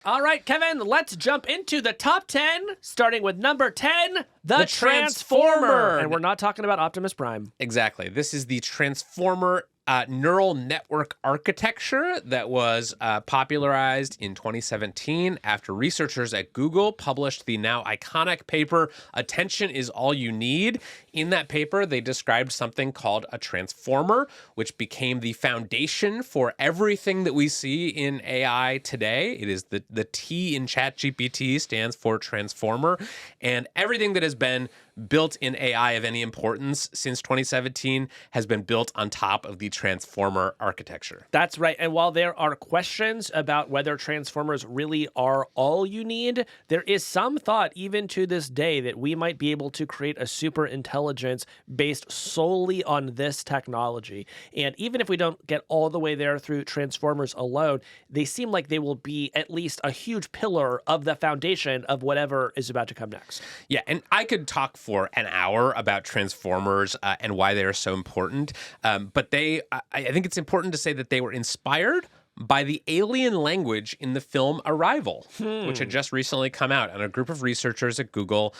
All right, Kevin, let's jump into the top 10, starting with number 10, the Transformer. And we're not talking about Optimus Prime. Exactly. This is the Transformer neural network architecture that was popularized in 2017 after researchers at Google published the now iconic paper, Attention is All You Need. In that paper, they described something called a transformer, which became the foundation for everything that we see in AI today. It is the T in ChatGPT stands for transformer, and everything that has been built in AI of any importance since 2017 has been built on top of the transformer architecture. That's right. And while there are questions about whether transformers really are all you need, there is some thought even to this day that we might be able to create a super intelligence based solely on this technology. And even if we don't get all the way there through transformers alone, they seem like they will be at least a huge pillar of the foundation of whatever is about to come next. Yeah, and I could talk for an hour about transformers and why they are so important. But I think it's important to say that they were inspired by the alien language in the film Arrival, which had just recently come out. And a group of researchers at Google,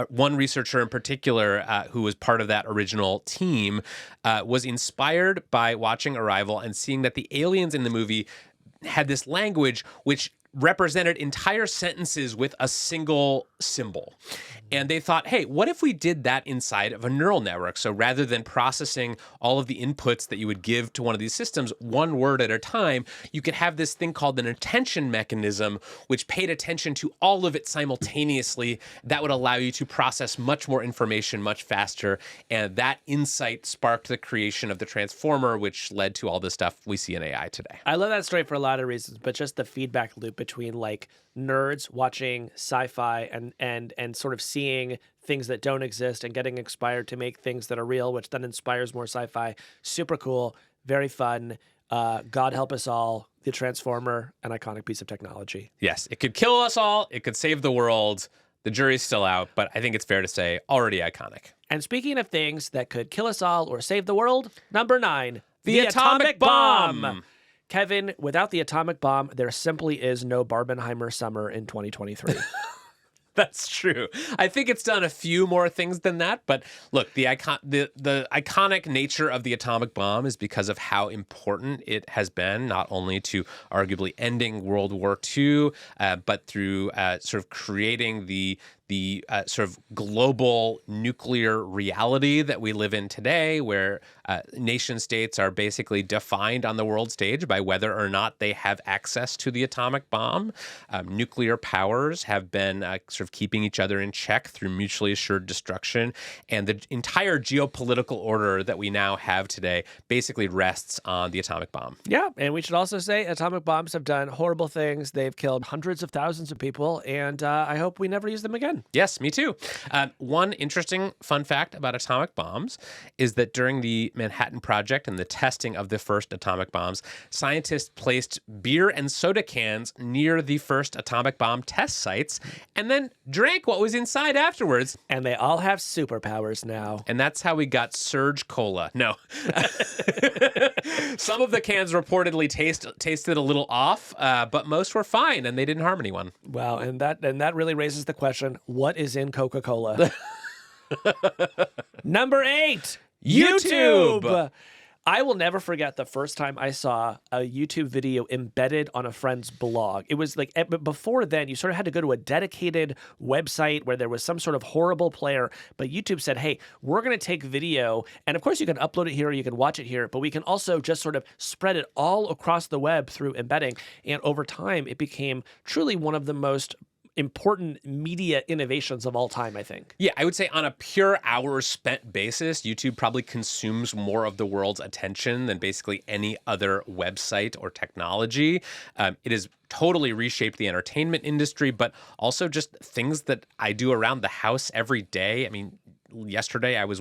one researcher in particular who was part of that original team, was inspired by watching Arrival and seeing that the aliens in the movie had this language which represented entire sentences with a single symbol. And they thought, hey, what if we did that inside of a neural network? So rather than processing all of the inputs that you would give to one of these systems, one word at a time, you could have this thing called an attention mechanism, which paid attention to all of it simultaneously. That would allow you to process much more information much faster. And that insight sparked the creation of the transformer, which led to all the stuff we see in AI today. I love that story for a lot of reasons, but just the feedback loop between like nerds watching sci-fi and sort of seeing things that don't exist and getting inspired to make things that are real, which then inspires more sci-fi. Super cool, very fun. God help us all. The Transformer, an iconic piece of technology. Yes, it could kill us all. It could save the world. The jury's still out, but I think it's fair to say already iconic. And speaking of things that could kill us all or save the world, number 9, the atomic bomb. Kevin, without the atomic bomb, there simply is no Barbenheimer summer in 2023. That's true. I think it's done a few more things than that. But look, the iconic nature of the atomic bomb is because of how important it has been, not only to arguably ending World War II, but through sort of creating the sort of global nuclear reality that we live in today, where nation states are basically defined on the world stage by whether or not they have access to the atomic bomb. Nuclear powers have been sort of keeping each other in check through mutually assured destruction. And the entire geopolitical order that we now have today basically rests on the atomic bomb. Yeah, and we should also say atomic bombs have done horrible things. They've killed hundreds of thousands of people, and I hope we never use them again. Yes, me too. One interesting fun fact about atomic bombs is that during the Manhattan Project and the testing of the first atomic bombs, scientists placed beer and soda cans near the first atomic bomb test sites and then drank what was inside afterwards. And they all have superpowers now. And that's how we got Surge Cola. No. Some of the cans reportedly tasted a little off, but most were fine and they didn't harm anyone. Wow, and that really raises the question, what is in Coca-Cola? Number 8, YouTube. I will never forget the first time I saw a YouTube video embedded on a friend's blog. It was like, but before then, you sort of had to go to a dedicated website where there was some sort of horrible player. But YouTube said, hey, we're going to take video. And of course, you can upload it here, you can watch it here, but we can also just sort of spread it all across the web through embedding. And over time, it became truly one of the most important media innovations of all time, I think. Yeah, I would say on a pure hours spent basis, YouTube probably consumes more of the world's attention than basically any other website or technology. It has totally reshaped the entertainment industry, but also just things that I do around the house every day. I mean, yesterday I was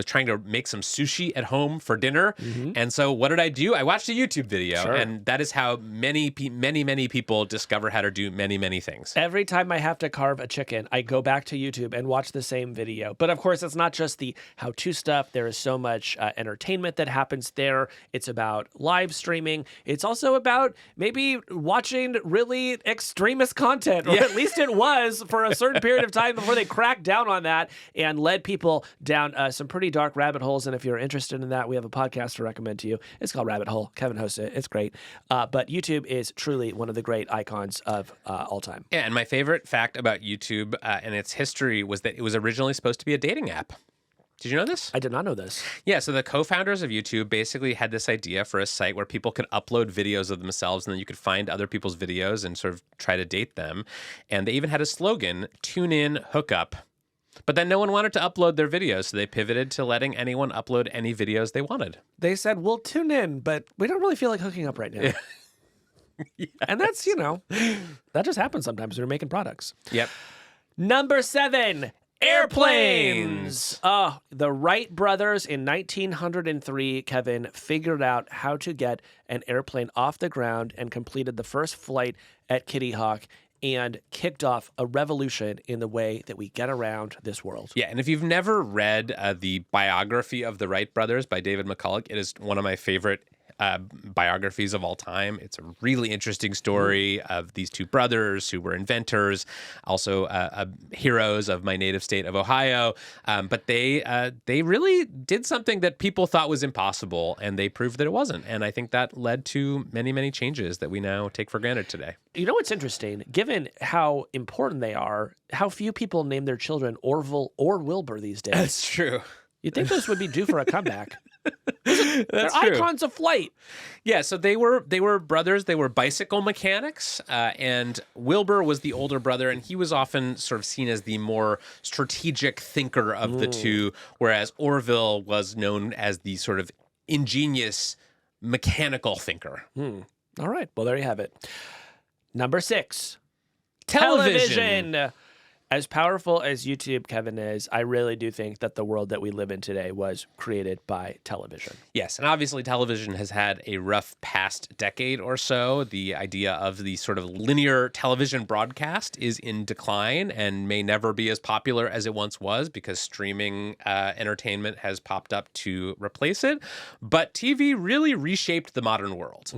trying to make some sushi at home for dinner. And so what did I do? I watched a YouTube video. Sure. And that is how many people discover how to do many things. Every time I have to carve a chicken, I go back to YouTube and watch the same video. But of course, it's not just the how-to stuff. There is so much entertainment that happens there. It's about live streaming. It's also about maybe watching really extremist content, or at least it was for a certain period of time before they cracked down on that and led people down some pretty dark rabbit holes. And if you're interested in that, we have a podcast to recommend to you. It's called Rabbit Hole. Kevin hosts it. It's great. But YouTube is truly one of the great icons of all time. Yeah, and my favorite fact about YouTube and its history was that it was originally supposed to be a dating app. Did you know this? I did not know this. Yeah, so the co-founders of YouTube basically had this idea for a site where people could upload videos of themselves, and then you could find other people's videos and sort of try to date them. And they even had a slogan, tune in, hook up. But then no one wanted to upload their videos, so they pivoted to letting anyone upload any videos they wanted. They said, we'll tune in, but we don't really feel like hooking up right now. Yes. And that's, that just happens sometimes when you're making products. Yep. Number 7, airplanes. Oh, the Wright brothers in 1903, Kevin, figured out how to get an airplane off the ground and completed the first flight at Kitty Hawk and kicked off a revolution in the way that we get around this world. Yeah, and if you've never read the biography of the Wright brothers by David McCulloch, it is one of my favorite biographies of all time. It's a really interesting story of these two brothers who were inventors, also heroes of my native state of Ohio. But they really did something that people thought was impossible, and they proved that it wasn't. And I think that led to many changes that we now take for granted today. You know what's interesting? Given how important they are, how few people name their children Orville or Wilbur these days. That's true. You'd think those would be due for a comeback. That's They're true. icons of flight. Yeah, so they were brothers. They were bicycle mechanics, and Wilbur was the older brother, and he was often sort of seen as the more strategic thinker of the two, whereas Orville was known as the sort of ingenious mechanical thinker. All right. Well, there you have it. Number 6, Television. As powerful as YouTube, Kevin, is, I really do think that the world that we live in today was created by television. Yes, and obviously television has had a rough past decade or so. The idea of the sort of linear television broadcast is in decline and may never be as popular as it once was because streaming entertainment has popped up to replace it. But TV really reshaped the modern world.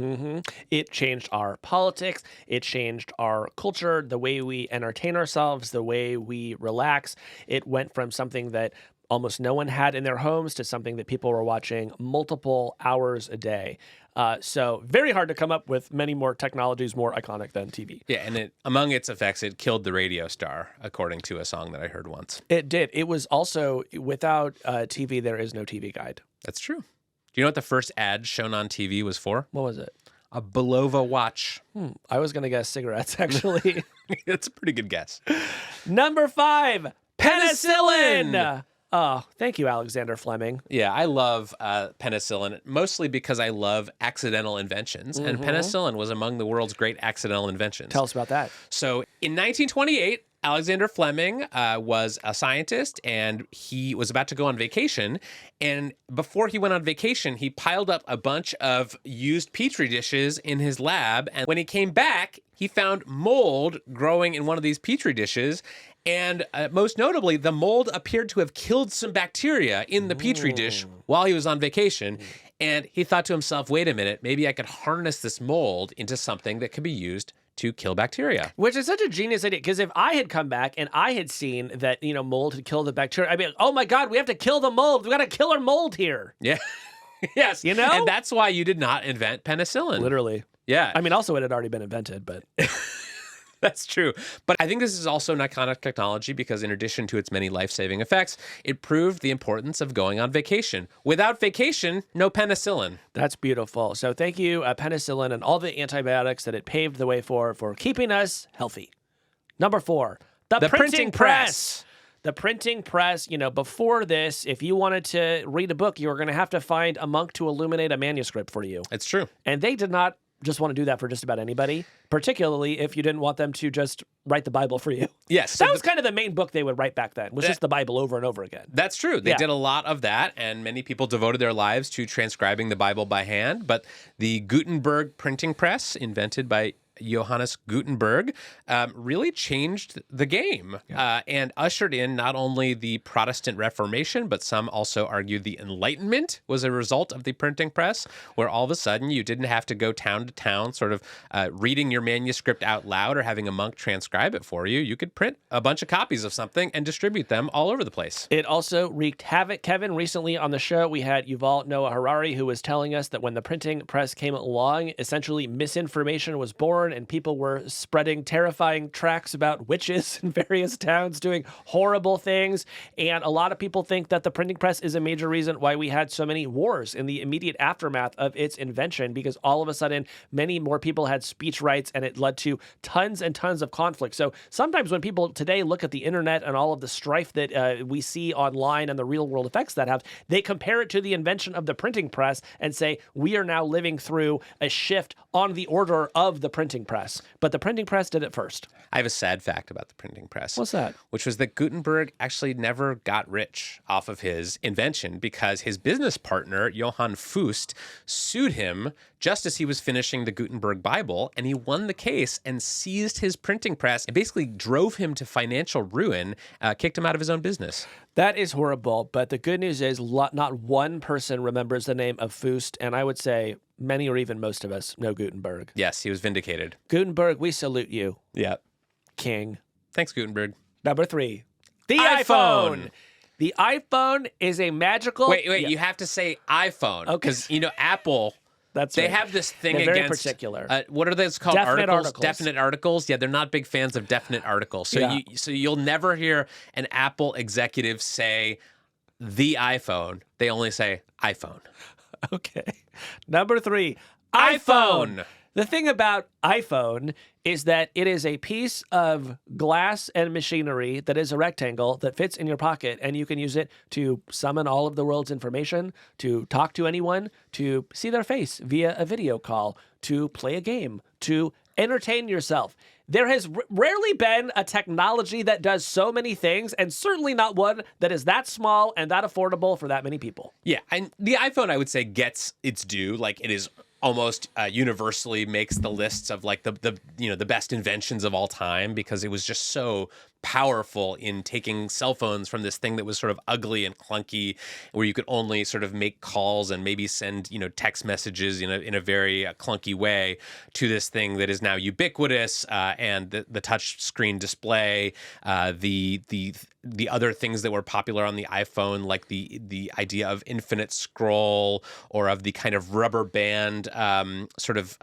It changed our politics. It changed our culture, the way we entertain ourselves, the way we relax. It went from something that almost no one had in their homes to something that people were watching multiple hours a day. So very hard to come up with many more technologies more iconic than TV. Yeah, and among its effects, it killed the radio star, according to a song that I heard once. It did. It was also, without TV, there is no TV guide. That's true. Do you know what the first ad shown on TV was for? What was it? A Bulova watch. I was going to guess cigarettes, actually. That's a pretty good guess. Number 5, penicillin. Oh, thank you, Alexander Fleming. Yeah, I love penicillin, mostly because I love accidental inventions. And penicillin was among the world's great accidental inventions. Tell us about that. So in 1928, Alexander Fleming was a scientist, and he was about to go on vacation. And before he went on vacation, he piled up a bunch of used Petri dishes in his lab. And when he came back, he found mold growing in one of these Petri dishes. And most notably, the mold appeared to have killed some bacteria in the Petri dish while he was on vacation. And he thought to himself, wait a minute, maybe I could harness this mold into something that could be used to kill bacteria. Which is such a genius idea, because if I had come back and I had seen that, mold had killed the bacteria, I'd be like, oh my God, we have to kill the mold. We got to kill our mold here. Yeah. Yes. And that's why you did not invent penicillin. Literally. Yeah. I mean, also it had already been invented, but... That's true. But I think this is also an iconic technology because in addition to its many life-saving effects, it proved the importance of going on vacation. Without vacation, no penicillin. That's beautiful. So thank you, penicillin and all the antibiotics that it paved the way for keeping us healthy. Number 4, the printing press. The printing press, before this, if you wanted to read a book, you were going to have to find a monk to illuminate a manuscript for you. It's true. And they did not just want to do that for just about anybody, particularly if you didn't want them to just write the Bible for you. Yes. That was kind of the main book they would write back then, was just the Bible over and over again. That's true. They did a lot of that, and many people devoted their lives to transcribing the Bible by hand. But the Gutenberg printing press, invented by Johannes Gutenberg, really changed the game and ushered in not only the Protestant Reformation, but some also argue the Enlightenment was a result of the printing press, where all of a sudden you didn't have to go town to town sort of reading your manuscript out loud or having a monk transcribe it for you. You could print a bunch of copies of something and distribute them all over the place. It also wreaked havoc. Kevin, recently on the show, we had Yuval Noah Harari, who was telling us that when the printing press came along, essentially misinformation was born, and people were spreading terrifying tracts about witches in various towns doing horrible things. And a lot of people think that the printing press is a major reason why we had so many wars in the immediate aftermath of its invention, because all of a sudden many more people had speech rights, and it led to tons and tons of conflict. So sometimes when people today look at the internet and all of the strife that we see online and the real world effects that have, they compare it to the invention of the printing press and say, we are now living through a shift on the order of the printing press. But the printing press did it first. I have a sad fact about the printing press. What's that? Which was that Gutenberg actually never got rich off of his invention, because his business partner, Johann Fust, sued him just as he was finishing the Gutenberg Bible, and he won the case and seized his printing press and basically drove him to financial ruin, kicked him out of his own business. That is horrible, but the good news is not one person remembers the name of Fust, and I would say many or even most of us know Gutenberg. Yes, he was vindicated. Gutenberg, we salute you. Yeah. King. Thanks, Gutenberg. Number 3, the iPhone. iPhone. The iPhone is a magical... Wait, you have to say iPhone. Okay. Because, Apple... They right. have this thing They're very against particular. What are those called? Definite articles. Definite articles. Yeah, they're not big fans of definite articles. So you'll never hear an Apple executive say the iPhone. They only say iPhone. Okay. Number 3, iPhone. The thing about iPhone is that it is a piece of glass and machinery that is a rectangle that fits in your pocket, and you can use it to summon all of the world's information, to talk to anyone, to see their face via a video call, to play a game, to entertain yourself. There has rarely been a technology that does so many things, and certainly not one that is that small and that affordable for that many people. Yeah, and the iPhone, I would say, gets its due. Like, it is almost universally makes the lists of like the best inventions of all time, because it was just so powerful in taking cell phones from this thing that was sort of ugly and clunky, where you could only sort of make calls and maybe send text messages in a very clunky way, to this thing that is now ubiquitous, and the touch screen display, the other things that were popular on the iPhone, like the idea of infinite scroll, or of the kind of rubber band sort of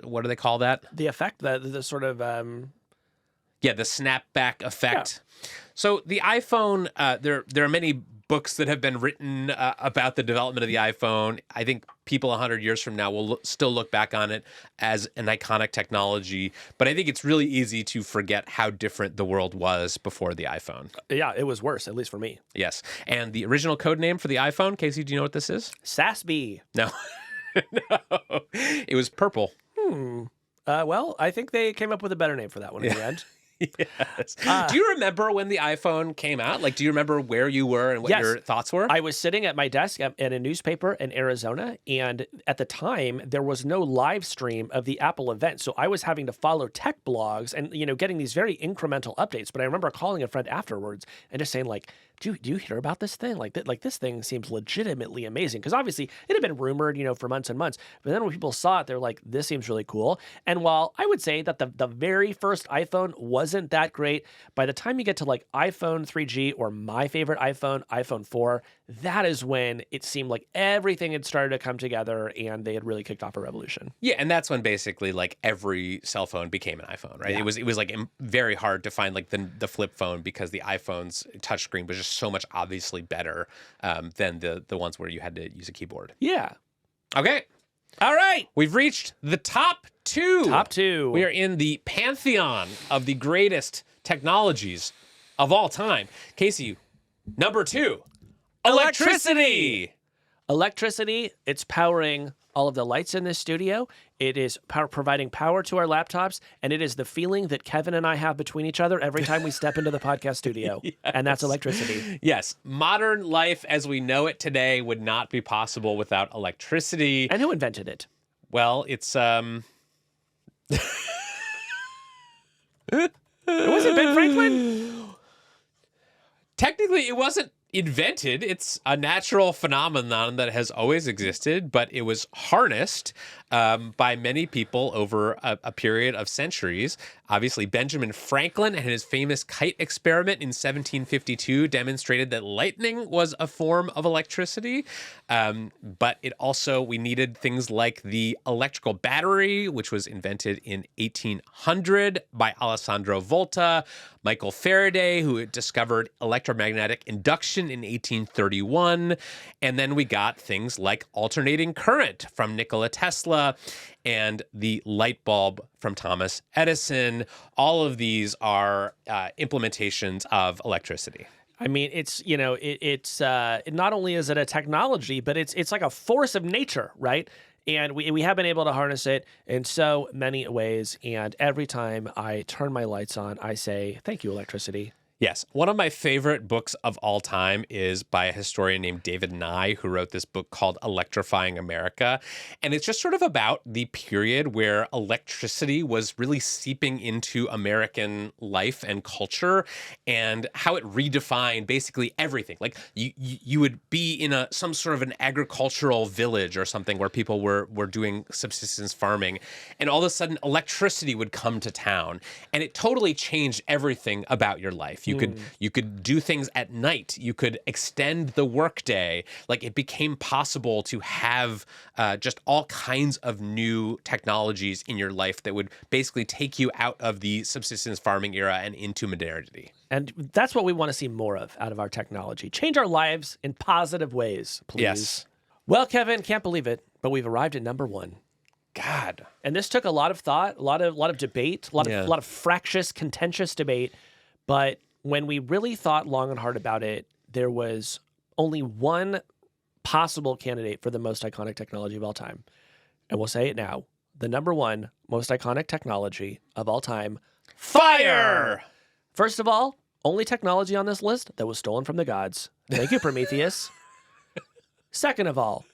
what do they call that? The effect, the sort of the snapback effect. Yeah. So the iPhone, there are many books that have been written about the development of the iPhone. I think people 100 years from now will still look back on it as an iconic technology. But I think it's really easy to forget how different the world was before the iPhone. Yeah, it was worse, at least for me. Yes. And the original code name for the iPhone, Casey, do you know what this is? SASB. No. No. It was purple. Well, I think they came up with a better name for that one in the end. Yes. Do you remember when the iPhone came out? Like, do you remember where you were and what your thoughts were? I was sitting at my desk at a newspaper in Arizona, and at the time, there was no live stream of the Apple event. So I was having to follow tech blogs and, getting these very incremental updates. But I remember calling a friend afterwards and just saying, like, do you hear about this thing? Like this thing seems legitimately amazing. Because obviously it had been rumored, for months and months. But then when people saw it, they're like, this seems really cool. And while I would say that the very first iPhone wasn't that great, by the time you get to like iPhone 3G or my favorite iPhone, iPhone 4, that is when it seemed like everything had started to come together and they had really kicked off a revolution. Yeah, and that's when basically like every cell phone became an iPhone, right? Yeah. It was like very hard to find like the flip phone, because the iPhone's touchscreen was just so much obviously better than the ones where you had to use a keyboard. Yeah. Okay. All right. We've reached the top 2. Top 2. We are in the pantheon of the greatest technologies of all time. Casey, number 2. Electricity. Electricity, it's powering all of the lights in this studio. It is providing power to our laptops, and it is the feeling that Kevin and I have between each other every time we step into the podcast studio, and that's electricity. Yes. Modern life as we know it today would not be possible without electricity. And who invented it? Well, it's It wasn't Ben Franklin? Technically, it wasn't invented. It's a natural phenomenon that has always existed, but it was harnessed by many people over a period of centuries. Obviously, Benjamin Franklin and his famous kite experiment in 1752 demonstrated that lightning was a form of electricity. But we needed things like the electrical battery, which was invented in 1800 by Alessandro Volta, Michael Faraday, who discovered electromagnetic induction in 1831. And then we got things like alternating current from Nikola Tesla and the light bulb from Thomas Edison. All of these are implementations of electricity. I mean, it's not only is it a technology, but it's like a force of nature, right? And we have been able to harness it in so many ways. And every time I turn my lights on, I say, thank you, electricity. Yes. One of my favorite books of all time is by a historian named David Nye, who wrote this book called Electrifying America. And it's just sort of about the period where electricity was really seeping into American life and culture and how it redefined basically everything. Like you would be in some sort of an agricultural village or something where people were doing subsistence farming. And all of a sudden electricity would come to town. And it totally changed everything about your life. You could do things at night. You could extend the workday. Like it became possible to have just all kinds of new technologies in your life that would basically take you out of the subsistence farming era and into modernity. And that's what we want to see more of out of our technology. Change our lives in positive ways, please. Yes. Well, Kevin, can't believe it, but we've arrived at number one. God. And this took a lot of thought, a lot of debate, a lot of fractious, contentious debate. But when we really thought long and hard about it, there was only one possible candidate for the most iconic technology of all time. And we'll say it now. The number one most iconic technology of all time, fire! First of all, only technology on this list that was stolen from the gods. Thank you, Prometheus. Second of all,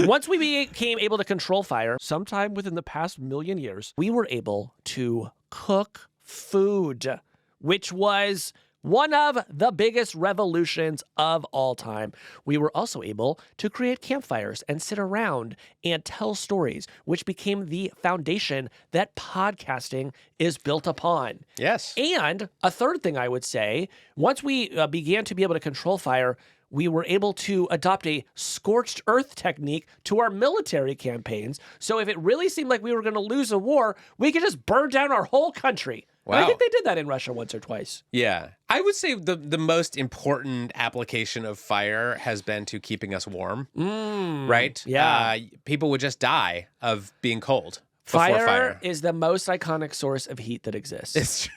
once we became able to control fire, sometime within the past million years, we were able to cook food, which was one of the biggest revolutions of all time. We were also able to create campfires and sit around and tell stories, which became the foundation that podcasting is built upon. Yes. And a third thing I would say, once we began to be able to control fire, we were able to adopt a scorched earth technique to our military campaigns. So if it really seemed like we were going to lose a war, we could just burn down our whole country. Wow. I think they did that in Russia once or twice. Yeah. I would say the most important application of fire has been to keeping us warm, right? Yeah. People would just die of being cold before fire. Is the most iconic source of heat that exists. It's true.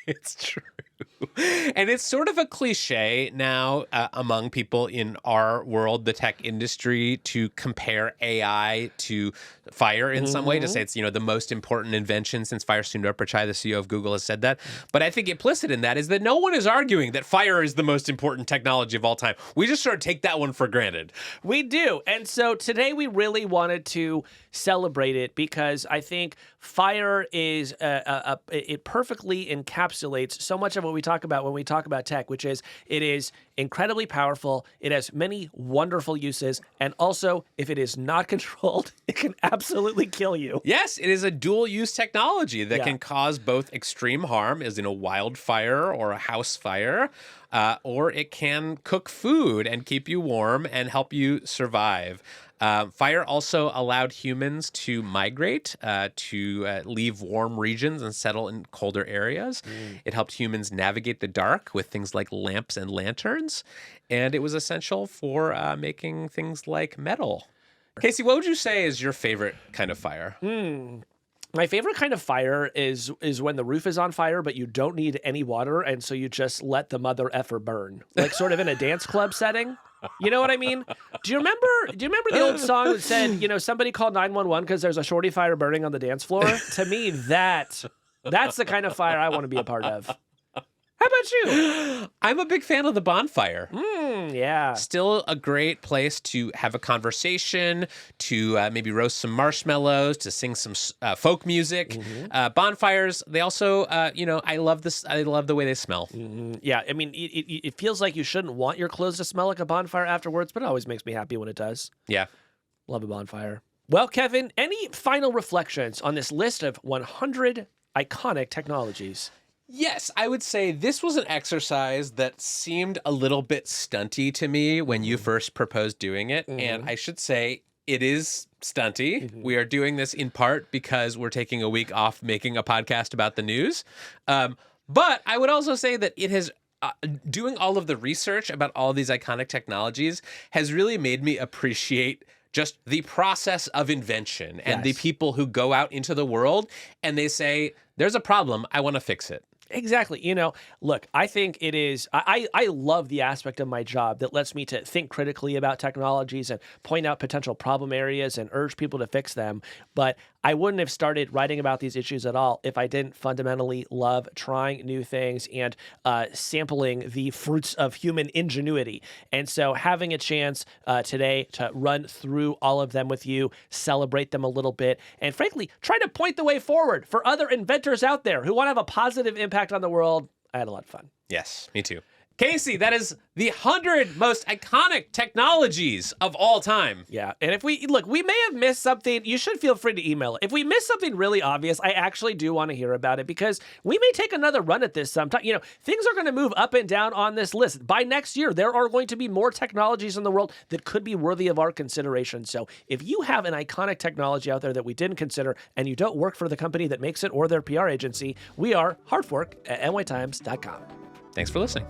It's true. And it's sort of a cliche now among people in our world, the tech industry, to compare AI to fire in some way, to say it's, the most important invention since fire. Sundar Pichai, the CEO of Google, has said that. But I think implicit in that is that no one is arguing that fire is the most important technology of all time. We just sort of take that one for granted. We do. And so today we really wanted to celebrate it because I think fire is it perfectly encapsulates so much of what we talk about when we talk about tech, which is it is incredibly powerful. It has many wonderful uses. And also, if it is not controlled, it can absolutely kill you. Yes, it is a dual-use technology that can cause both extreme harm, as in a wildfire or a house fire, or it can cook food and keep you warm and help you survive. Fire also allowed humans to migrate, to leave warm regions and settle in colder areas. It helped humans navigate the dark with things like lamps and lanterns. And it was essential for making things like metal. Casey, what would you say is your favorite kind of fire? My favorite kind of fire is when the roof is on fire, but you don't need any water, and so you just let the mother effer burn, like sort of in a dance club setting. You know what I mean? Do you remember the old song that said, somebody called 911 because there's a shorty fire burning on the dance floor? To me, that's the kind of fire I want to be a part of. How about you? I'm a big fan of the bonfire. Yeah. Still a great place to have a conversation, to maybe roast some marshmallows, to sing some folk music. Bonfires, they also, I love this. I love the way they smell. Yeah, I mean, it feels like you shouldn't want your clothes to smell like a bonfire afterwards, but it always makes me happy when it does. Yeah. Love a bonfire. Well, Kevin, any final reflections on this list of 100 iconic technologies? Yes, I would say this was an exercise that seemed a little bit stunty to me when you first proposed doing it. And I should say it is stunty. We are doing this in part because we're taking a week off making a podcast about the news. But I would also say that it has doing all of the research about all of these iconic technologies has really made me appreciate just the process of invention and the people who go out into the world and they say, there's a problem, I want to fix it. Exactly. Look, I think it is, I love the aspect of my job that lets me to think critically about technologies and point out potential problem areas and urge people to fix them. But I wouldn't have started writing about these issues at all if I didn't fundamentally love trying new things and sampling the fruits of human ingenuity. And so having a chance today to run through all of them with you, celebrate them a little bit, and frankly, try to point the way forward for other inventors out there who want to have a positive impact on the world, I had a lot of fun. Yes, me too. Casey, that is the 100 most iconic technologies of all time. Yeah, and if we may have missed something, you should feel free to email it. If we miss something really obvious, I actually do want to hear about it because we may take another run at this sometime. Things are going to move up and down on this list. By next year, there are going to be more technologies in the world that could be worthy of our consideration. So if you have an iconic technology out there that we didn't consider and you don't work for the company that makes it or their PR agency, we are hardfork at nytimes.com. Thanks for listening.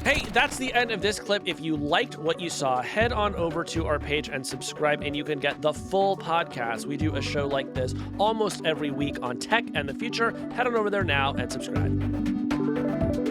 Hey, that's the end of this clip. If you liked what you saw, head on over to our page and subscribe, and you can get the full podcast. We do a show like this almost every week on tech and the future. Head on over there now and subscribe.